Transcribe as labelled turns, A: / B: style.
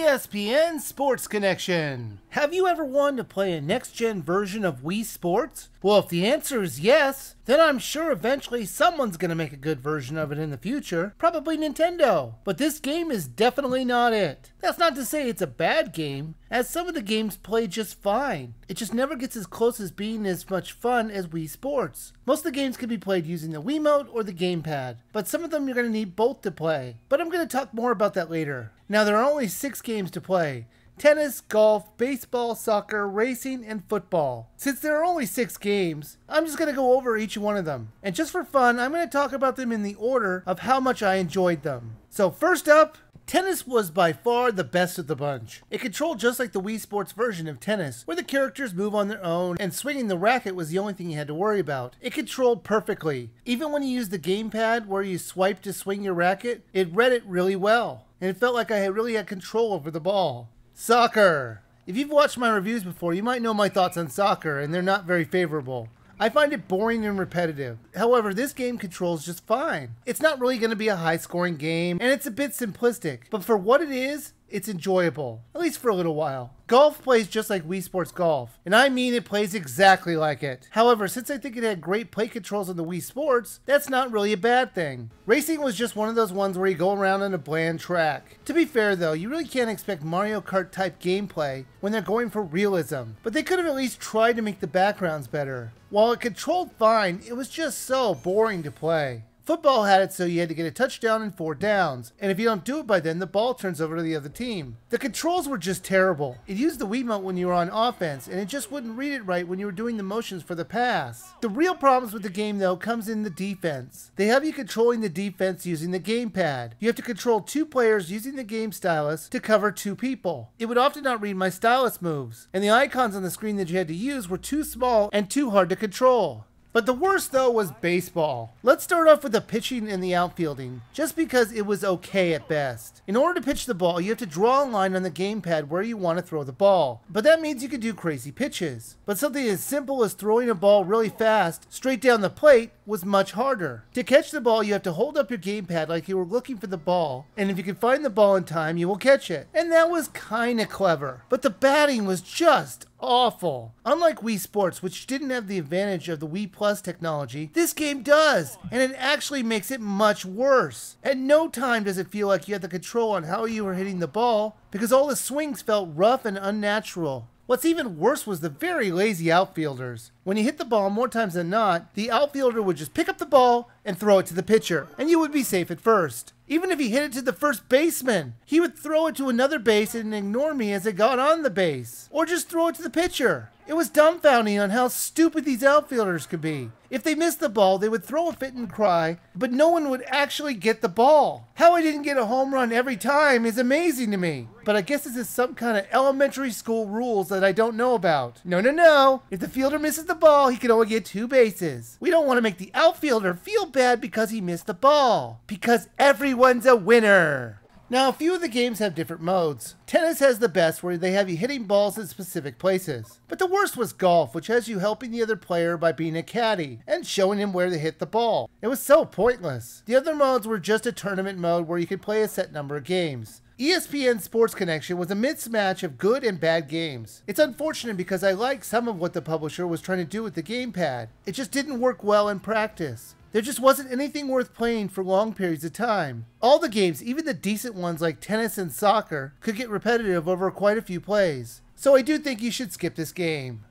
A: ESPN Sports Connection. Have you ever wanted to play a next-gen version of Wii Sports? Well, if the answer is yes, then I'm sure eventually someone's going to make a good version of it in the future, probably Nintendo. But this game is definitely not it. That's not to say it's a bad game, as some of the games play just fine. It just never gets as close as being as much fun as Wii Sports. Most of the games can be played using the Wiimote or the gamepad, but some of them you're going to need both to play. But I'm going to talk more about that later. Now, there are only 6 games to play: tennis, golf, baseball, soccer, racing, and football. Since there are only 6 games, I'm just going to go over each one of them. And just for fun, I'm going to talk about them in the order of how much I enjoyed them. So first up, tennis was by far the best of the bunch. It controlled just like the Wii Sports version of tennis, where the characters move on their own and swinging the racket was the only thing you had to worry about. It controlled perfectly. Even when you used the gamepad where you swipe to swing your racket, it read it really well. And it felt like I really had control over the ball. Soccer. If you've watched my reviews before, you might know my thoughts on soccer, and they're not very favorable. I find it boring and repetitive. However, this game controls just fine. It's not really going to be a high-scoring game, and it's a bit simplistic, but for what it is, it's enjoyable, at least for a little while. Golf plays just like Wii Sports Golf, and I mean it plays exactly like it. However, since I think it had great play controls on the Wii Sports, that's not really a bad thing. Racing was just one of those ones where you go around on a bland track. To be fair though, you really can't expect Mario Kart type gameplay when they're going for realism, but they could have at least tried to make the backgrounds better. While it controlled fine, it was just so boring to play. Football had it so you had to get a touchdown and 4 downs, and if you don't do it by then, the ball turns over to the other team. The controls were just terrible. It used the Wiimote when you were on offense, and it just wouldn't read it right when you were doing the motions for the pass. The real problems with the game though comes in the defense. They have you controlling the defense using the gamepad. You have to control 2 players using the game stylus to cover 2 people. It would often not read my stylus moves, and the icons on the screen that you had to use were too small and too hard to control. But the worst though was baseball. Let's start off with the pitching and the outfielding, just because it was okay at best. In order to pitch the ball, you have to draw a line on the gamepad where you want to throw the ball. But that means you can do crazy pitches. But something as simple as throwing a ball really fast, straight down the plate, was much harder. To catch the ball, you have to hold up your gamepad like you were looking for the ball, and if you can find the ball in time, you will catch it. And that was kinda clever. But the batting was just awful. Unlike Wii Sports, which didn't have the advantage of the Wii Plus technology, this game does, and it actually makes it much worse. At no time does it feel like you had the control on how you were hitting the ball, because all the swings felt rough and unnatural. What's even worse was the very lazy outfielders. When you hit the ball more times than not, the outfielder would just pick up the ball and throw it to the pitcher, and you would be safe at first. Even if he hit it to the first baseman, he would throw it to another base and ignore me as it got on the base, or just throw it to the pitcher. It was dumbfounding on how stupid these outfielders could be. If they missed the ball, they would throw a fit and cry, but no one would actually get the ball. How I didn't get a home run every time is amazing to me. But I guess this is some kind of elementary school rules that I don't know about. No. If the fielder misses the ball, he can only get 2 bases. We don't want to make the outfielder feel bad because he missed the ball. Because everyone's a winner. Now, a few of the games have different modes. Tennis has the best, where they have you hitting balls in specific places. But the worst was golf, which has you helping the other player by being a caddy and showing him where to hit the ball. It was so pointless. The other modes were just a tournament mode where you could play a set number of games. ESPN Sports Connection was a mismatch of good and bad games. It's unfortunate because I like some of what the publisher was trying to do with the gamepad. It just didn't work well in practice. There just wasn't anything worth playing for long periods of time. All the games, even the decent ones like tennis and soccer, could get repetitive over quite a few plays. So I do think you should skip this game.